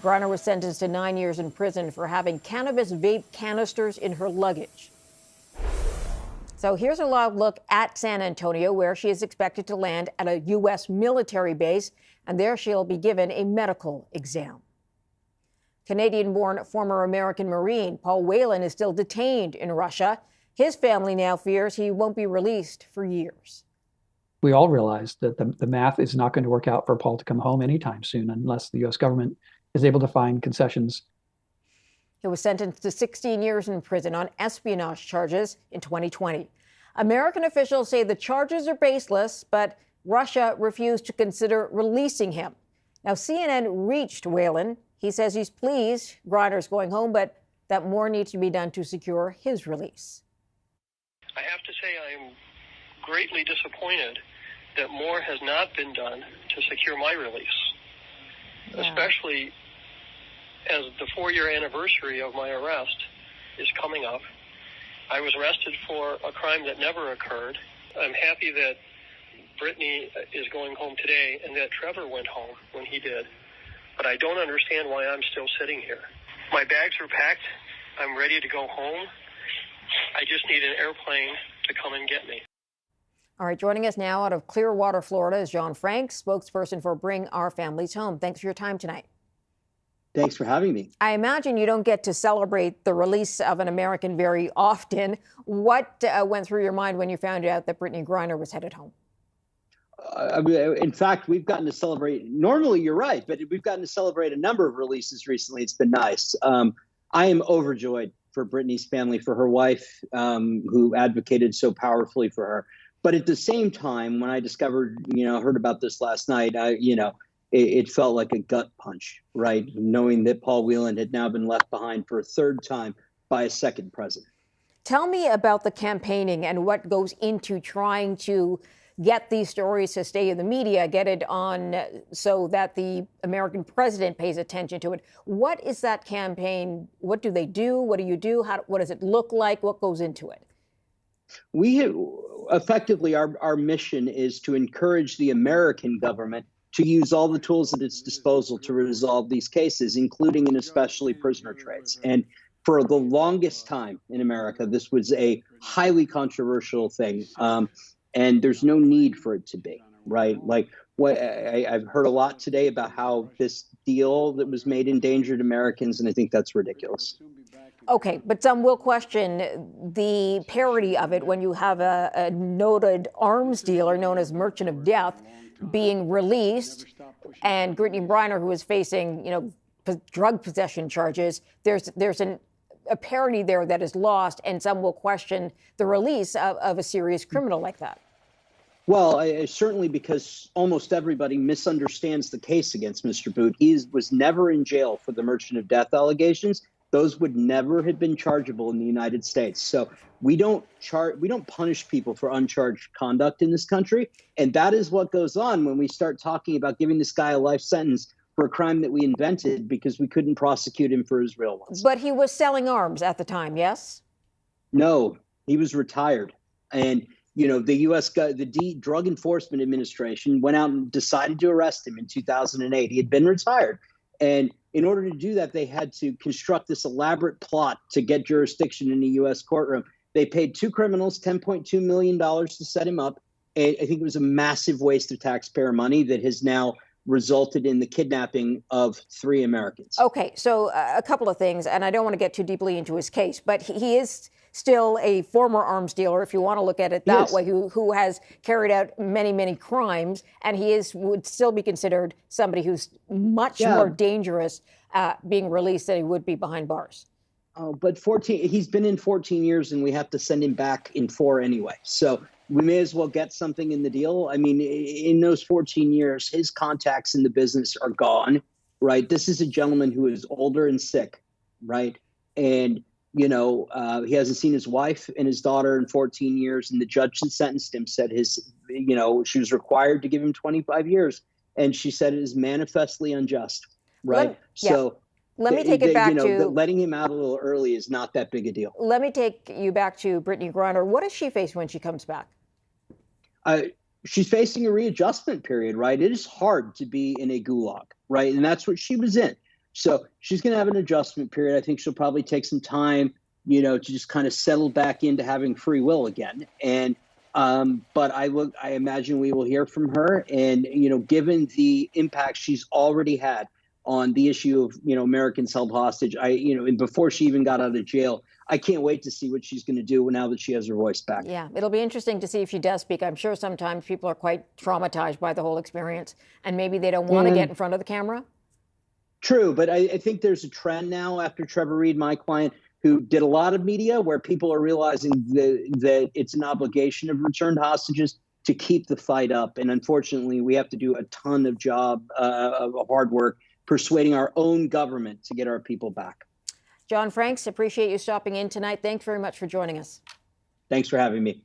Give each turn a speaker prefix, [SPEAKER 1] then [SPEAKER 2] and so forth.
[SPEAKER 1] Griner was sentenced to 9 years in prison for having cannabis vape canisters in her luggage. So here's a live look at San Antonio, where she is expected to land at a U.S. military base, and there she'll be given a medical exam. Canadian-born former American Marine Paul Whelan is still detained in Russia. His family now fears he won't be released for years.
[SPEAKER 2] We all realize that the math is not going to work out for Paul to come home anytime soon unless the U.S. government is able to find concessions.
[SPEAKER 1] He was sentenced to 16 years in prison on espionage charges in 2020. American officials say the charges are baseless, but Russia refused to consider releasing him. Now, CNN reached Whelan. He says he's pleased Griner's going home, but that more needs to be done to secure his release.
[SPEAKER 3] I have to say I'm greatly disappointed that more has not been done to secure my release, especially as the 4-year anniversary of my arrest is coming up. I was arrested for a crime that never occurred. I'm happy that Brittney is going home today and that Trevor went home when he did. But I don't understand why I'm still sitting here. My bags are packed. I'm ready to go home. I just need an airplane to come and get me.
[SPEAKER 1] All right, joining us now out of Clearwater, Florida, is John Frank, spokesperson for Bring Our Families Home. Thanks for your time tonight.
[SPEAKER 4] Thanks for having me.
[SPEAKER 1] I imagine you don't get to celebrate the release of an American very often. What went through your mind when you found out that Brittney Garner was headed home?
[SPEAKER 4] In fact, we've gotten to celebrate. Normally, you're right, but we've gotten to celebrate a number of releases recently. It's been nice. I am overjoyed for Brittney's family, for her wife, who advocated so powerfully for her. But at the same time, when I heard about this last night, it felt like a gut punch, right? Knowing that Paul Whelan had now been left behind for a third time by a second president.
[SPEAKER 1] Tell me about the campaigning and what goes into trying to get these stories to stay in the media, get it on so that the American president pays attention to it. What is that campaign? What do they do? What do you do? What does it look like? What goes into it?
[SPEAKER 4] We have, effectively, our mission is to encourage the American government to use all the tools at its disposal to resolve these cases, including and especially prisoner trades. And for the longest time in America, this was a highly controversial thing. And there's no need for it to be, right? Like I've heard a lot today about how this deal that was made endangered Americans, and I think that's ridiculous.
[SPEAKER 1] Okay, but some will question the parody of it when you have a noted arms dealer known as Merchant of Death being released, and Brittney Garner, who is facing, drug possession charges. There's a parody there that is lost, and some will question the release of a serious criminal like that.
[SPEAKER 4] Well, certainly because almost everybody misunderstands the case against Mr. Boot. He was never in jail for the Merchant of Death allegations. Those would never have been chargeable in the United States. So we don't punish people for uncharged conduct in this country. And that is what goes on when we start talking about giving this guy a life sentence for a crime that we invented because we couldn't prosecute him for his real ones.
[SPEAKER 1] But he was selling arms at the time, yes?
[SPEAKER 4] No, he was retired. And, the Drug Enforcement Administration went out and decided to arrest him in 2008. He had been retired. And in order to do that, they had to construct this elaborate plot to get jurisdiction in a U.S. courtroom. They paid two criminals $10.2 million to set him up. And I think it was a massive waste of taxpayer money that has now resulted in the kidnapping of 3 Americans.
[SPEAKER 1] Okay, so a couple of things, and I don't want to get too deeply into his case, but he is still a former arms dealer, if you want to look at it that way, who has carried out many, many crimes, and would still be considered somebody who's much more dangerous being released than he would be behind bars.
[SPEAKER 4] Oh, but he's been in 14 years, and we have to send him back in 4 anyway. So we may as well get something in the deal. I mean, in those 14 years, his contacts in the business are gone, right? This is a gentleman who is older and sick, right? And, he hasn't seen his wife and his daughter in 14 years. And the judge that sentenced him said she was required to give him 25 years. And she said it is manifestly unjust, right?
[SPEAKER 1] Let me take it back to
[SPEAKER 4] letting him out a little early is not that big a deal.
[SPEAKER 1] Let me take you back to Brittney Garner. What does she face when she comes back?
[SPEAKER 4] She's facing a readjustment period, right? It is hard to be in a gulag, right? And that's what she was in. So she's going to have an adjustment period. I think she'll probably take some time, to just kind of settle back into having free will again. And but I imagine we will hear from her. And, given the impact she's already had on the issue of, Americans held hostage, and before she even got out of jail, I can't wait to see what she's going to do now that she has her voice back.
[SPEAKER 1] Yeah, it'll be interesting to see if she does speak. I'm sure sometimes people are quite traumatized by the whole experience, and maybe they don't want to get in front of the camera.
[SPEAKER 4] True, but I think there's a trend now after Trevor Reed, my client, who did a lot of media, where people are realizing that it's an obligation of returned hostages to keep the fight up. And unfortunately, we have to do a ton of hard work persuading our own government to get our people back.
[SPEAKER 1] John Franks, appreciate you stopping in tonight. Thanks very much for joining us.
[SPEAKER 4] Thanks for having me.